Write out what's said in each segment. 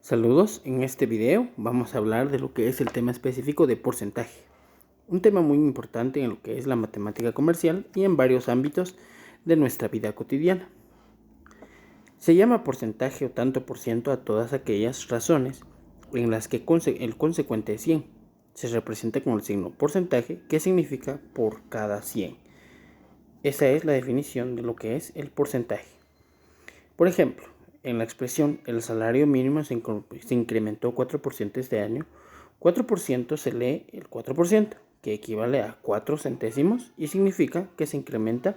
Saludos, en este video vamos a hablar de lo que es el tema específico de porcentaje. Un tema muy importante en lo que es la matemática comercial y en varios ámbitos de nuestra vida cotidiana. Se llama porcentaje o tanto por ciento a todas aquellas razones en las que el consecuente 100 se representa con el signo porcentaje, que significa por cada 100. Esa es la definición de lo que es el porcentaje. Por ejemplo, en la expresión el salario mínimo se incrementó 4% este año, 4% se lee el 4%, que equivale a 4 centésimos y significa que se incrementa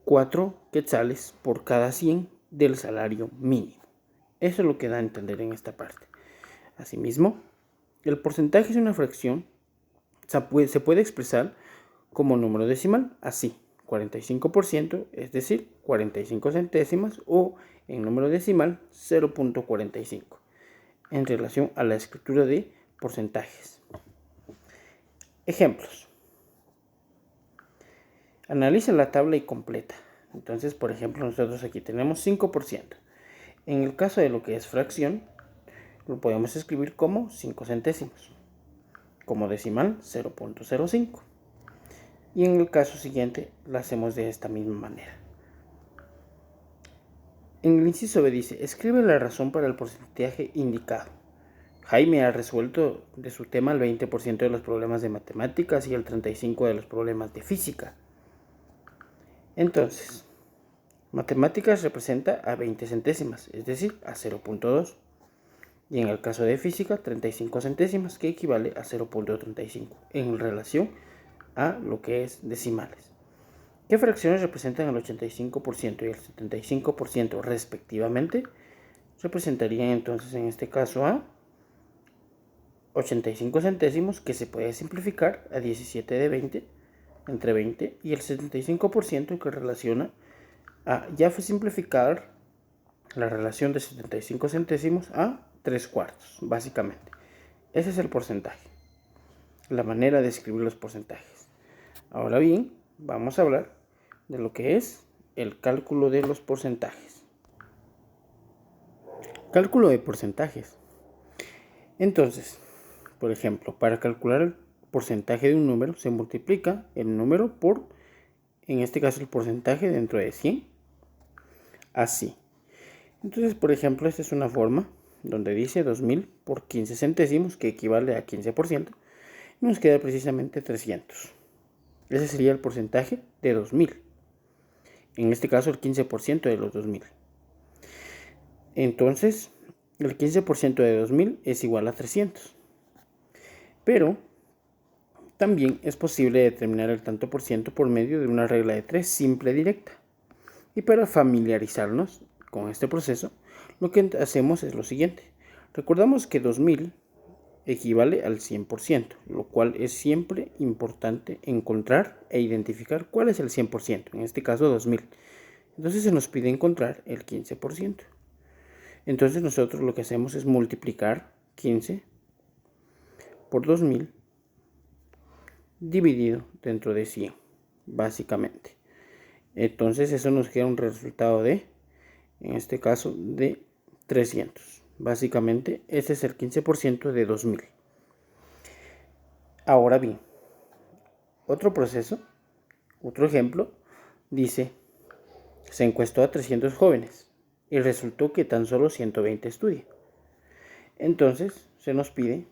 4 quetzales por cada 100 del salario mínimo. Eso es lo que da a entender en esta parte. Asimismo, el porcentaje es una fracción, se puede expresar como número decimal, así, 45%, es decir, 45 centésimas, o en número decimal 0.45, en relación a la escritura de porcentajes. Ejemplos. Analiza la tabla y completa. Entonces, por ejemplo, nosotros aquí tenemos 5%. En el caso de lo que es fracción, lo podemos escribir como 5 centésimos. Como decimal, 0.05. Y en el caso siguiente, lo hacemos de esta misma manera. En el inciso B dice, escribe la razón para el porcentaje indicado. Jaime ha resuelto de su tema el 20% de los problemas de matemáticas y el 35% de los problemas de física. Entonces, matemáticas representa a 20 centésimas, es decir, a 0.2. Y en el caso de física, 35 centésimas, que equivale a 0.35 en relación a lo que es decimales. ¿Qué fracciones representan el 85% y el 75% respectivamente? Representarían entonces en este caso a 85 centésimos, que se puede simplificar a 17 de 20, entre 20, y el 75% que relaciona a, ya fue simplificar la relación de 75 centésimos a 3 cuartos, básicamente. Ese es el porcentaje, la manera de escribir los porcentajes. Ahora bien, vamos a hablar de lo que es el cálculo de los porcentajes. Cálculo de porcentajes. Entonces, por ejemplo, para calcular el porcentaje de un número se multiplica el número por, en este caso, el porcentaje dentro de 100. Así. Entonces, por ejemplo, esta es una forma donde dice 2000 por 15 centésimos, que equivale a 15%. Y nos queda precisamente 300. Ese sería el porcentaje de 2000. En este caso, el 15% de los 2000. Entonces, el 15% de 2000 es igual a 300. Pero también es posible determinar el tanto por ciento por medio de una regla de 3 simple directa. Y para familiarizarnos con este proceso, lo que hacemos es lo siguiente. Recordamos que 2000 equivale al 100%, lo cual es siempre importante encontrar e identificar cuál es el 100%, en este caso 2000. Entonces se nos pide encontrar el 15%. Entonces nosotros lo que hacemos es multiplicar 15 por 2000 dividido dentro de 100, básicamente. Entonces eso nos queda un resultado de, en este caso, de 300. Básicamente ese es el 15% de 2000. Ahora bien, otro proceso, otro ejemplo, dice, se encuestó a 300 jóvenes y resultó que tan solo 120 estudian. Entonces se nos pide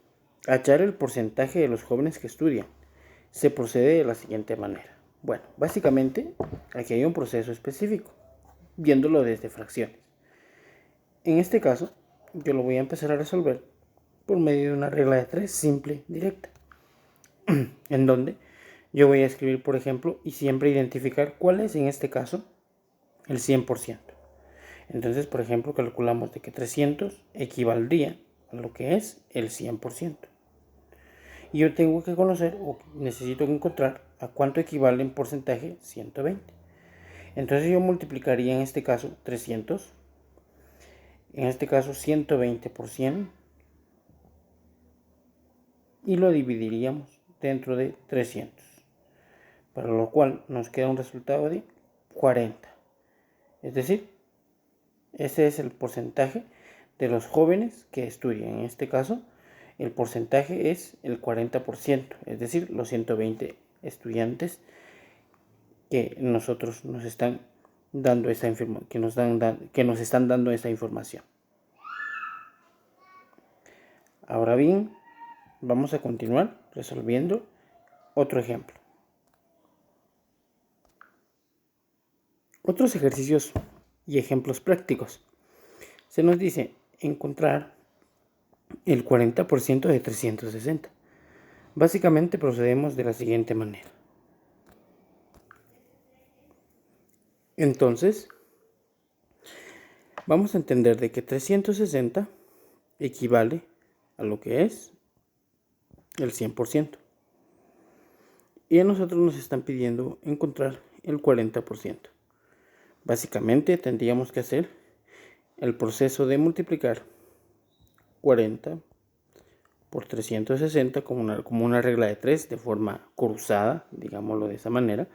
hallar el porcentaje de los jóvenes que estudian. Se procede de la siguiente manera. Bueno, básicamente aquí hay un proceso específico, viéndolo desde fracciones. En este caso, yo lo voy a empezar a resolver por medio de una regla de 3 simple, directa, en donde yo voy a escribir, por ejemplo, y siempre identificar cuál es, en este caso, el 100%. Entonces, por ejemplo, calculamos de que 300 equivaldría a lo que es el 100%. Y yo tengo que conocer, o necesito encontrar, a cuánto equivale en porcentaje 120. Entonces yo multiplicaría en este caso 300, en este caso 120 por 100, y lo dividiríamos dentro de 300, para lo cual nos queda un resultado de 40. Es decir, ese es el porcentaje de los jóvenes que estudian. En este caso, el porcentaje es el 40%, es decir, los 120 estudiantes que nosotros nos están dando esa información, que nos están dando esa información. Ahora bien, vamos a continuar resolviendo otro ejemplo. Otros ejercicios y ejemplos prácticos. Se nos dice encontrar el 40% de 360. Básicamente procedemos de la siguiente manera. Entonces, vamos a entender de que 360 equivale a lo que es el 100%. Y a nosotros nos están pidiendo encontrar el 40%. Básicamente tendríamos que hacer el proceso de multiplicar 40 por 360 como una regla de 3 de forma cruzada, digámoslo de esa manera,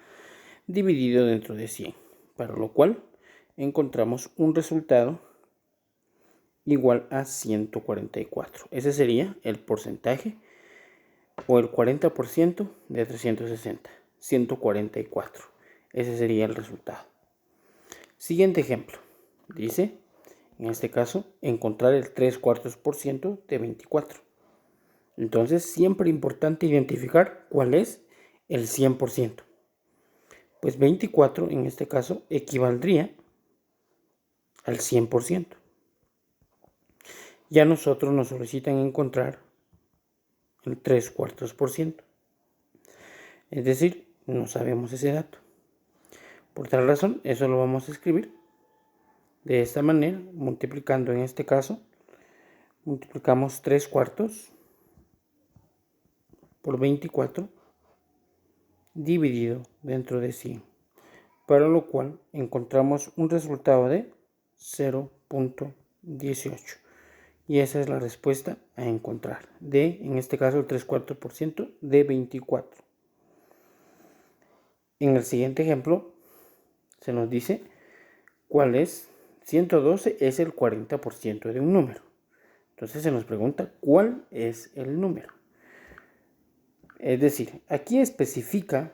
dividido dentro de 100, para lo cual encontramos un resultado igual a 144. Ese sería el porcentaje o el 40% de 360, 144. Ese sería el resultado. Siguiente ejemplo. Dice, en este caso, encontrar el 3/4% de 24. Entonces, siempre importante identificar cuál es el 100%. Pues 24 en este caso equivaldría al 100%. Ya nosotros nos solicitan encontrar el 3/4%. Es decir, no sabemos ese dato. Por tal razón, eso lo vamos a escribir de esta manera, multiplicando en este caso, multiplicamos 3/4 por 24 dividido dentro de 100, para lo cual encontramos un resultado de 0.18. Y esa es la respuesta a encontrar de, en este caso, el 3/4% de 24. En el siguiente ejemplo se nos dice cuál es 112 es el 40% de un número. Entonces se nos pregunta cuál es el número. Es decir, aquí especifica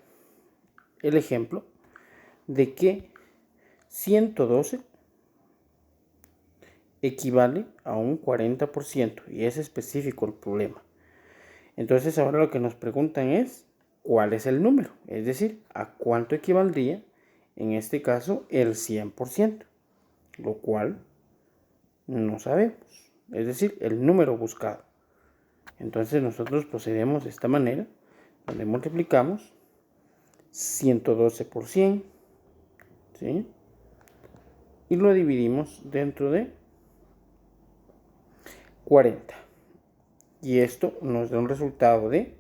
el ejemplo de que 112 equivale a un 40% y es específico el problema. Entonces ahora lo que nos preguntan es cuál es el número, es decir, a cuánto equivaldría en este caso el 100%, lo cual no sabemos, es decir, el número buscado. Entonces nosotros procedemos de esta manera, donde multiplicamos 112 por 100, ¿sí? Y lo dividimos dentro de 40. Y esto nos da un resultado de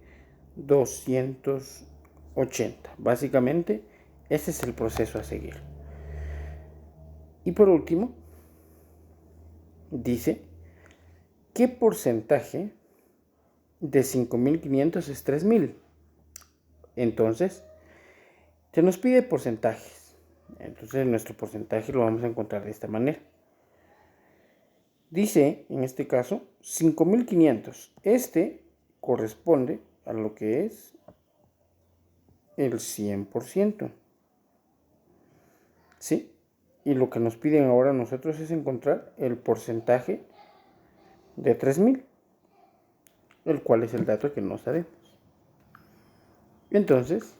280. Básicamente, ese es el proceso a seguir. Y por último, dice, ¿qué porcentaje de 5.500 es 3.000? Entonces, se nos pide porcentajes. Entonces, nuestro porcentaje lo vamos a encontrar de esta manera. Dice, en este caso, 5.500. Este corresponde a lo que es el 100%. ¿Sí? Y lo que nos piden ahora nosotros es encontrar el porcentaje de 3.000, el cual es el dato que no sabemos. Entonces,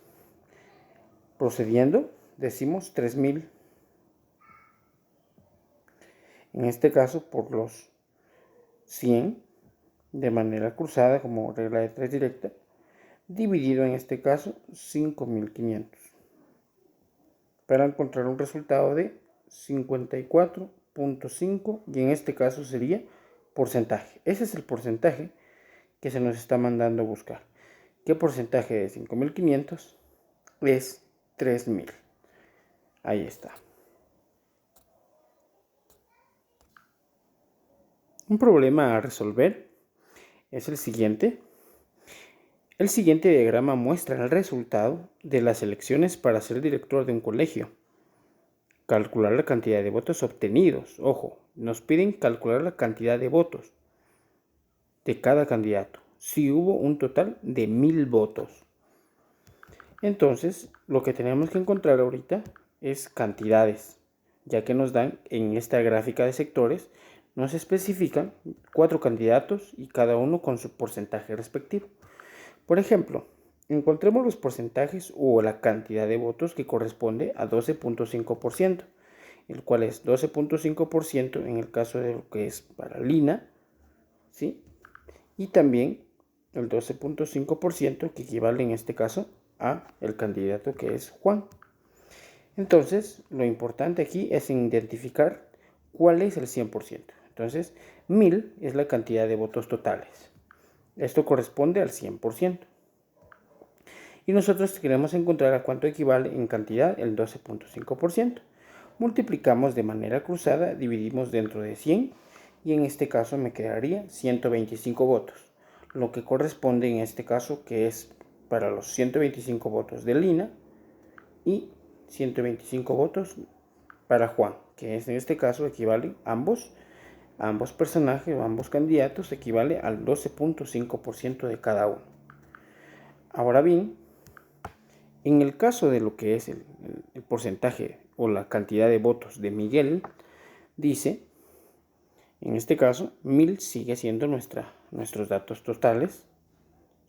procediendo, decimos 3.000. En este caso, por los 100, de manera cruzada, como regla de 3 directa, dividido en este caso 5.500, para encontrar un resultado de 54.5, y en este caso sería porcentaje. Ese es el porcentaje que se nos está mandando a buscar. ¿Qué porcentaje de 5.500 es 3.000? Ahí está. Un problema a resolver es el siguiente. El siguiente diagrama muestra el resultado de las elecciones para ser director de un colegio. Calcular la cantidad de votos obtenidos. Ojo, nos piden calcular la cantidad de votos de cada candidato. Si hubo un total de 1000 votos. Entonces, lo que tenemos que encontrar ahorita es cantidades, ya que nos dan en esta gráfica de sectores, nos especifican 4 candidatos y cada uno con su porcentaje respectivo. Por ejemplo, encontremos los porcentajes o la cantidad de votos que corresponde a 12.5%, el cual es 12.5% en el caso de lo que es para Lina, ¿sí? Y también el 12.5% que equivale en este caso a el candidato que es Juan. Entonces, lo importante aquí es identificar cuál es el 100%. Entonces, 1000 es la cantidad de votos totales. Esto corresponde al 100%. Y nosotros queremos encontrar a cuánto equivale en cantidad el 12.5%. Multiplicamos de manera cruzada, dividimos dentro de 100 y en este caso me quedaría 125 votos. Lo que corresponde en este caso que es para los 125 votos de Lina y 125 votos para Juan, que es en este caso equivalen ambos personajes o ambos candidatos equivale al 12.5% de cada uno. Ahora bien, en el caso de lo que es el porcentaje o la cantidad de votos de Miguel, dice, en este caso, 1000 sigue siendo nuestros datos totales,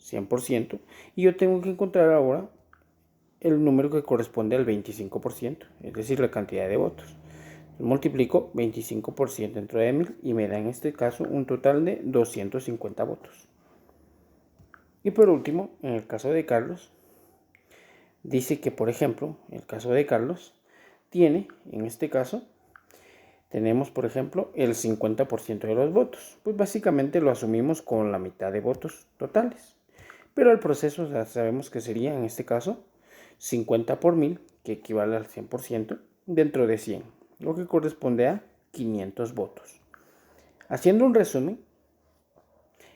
100%, y yo tengo que encontrar ahora el número que corresponde al 25%, es decir, la cantidad de votos. Multiplico 25% dentro de 1000 y me da en este caso un total de 250 votos. Y por último, en el caso de Carlos, dice que, por ejemplo, el caso de Carlos tiene, en este caso, tenemos, por ejemplo, el 50% de los votos. Pues básicamente lo asumimos con la mitad de votos totales. Pero el proceso ya sabemos que sería, en este caso, 50 por 1000, que equivale al 100%, dentro de 100, lo que corresponde a 500 votos. Haciendo un resumen,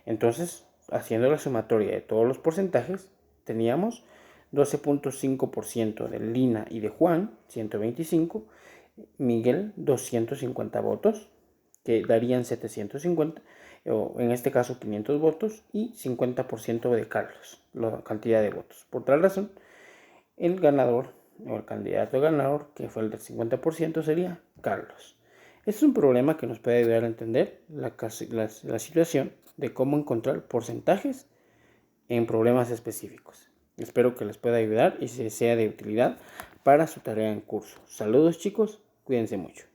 entonces, haciendo la sumatoria de todos los porcentajes, teníamos 12.5% de Lina y de Juan, 125, Miguel, 250 votos, que darían 750, o en este caso 500 votos, y 50% de Carlos, la cantidad de votos. Por tal razón, el ganador, o el candidato ganador, que fue el del 50%, sería Carlos. Este es un problema que nos puede ayudar a entender la situación de cómo encontrar porcentajes en problemas específicos. Espero que les pueda ayudar y sea de utilidad para su tarea en curso. Saludos chicos, cuídense mucho.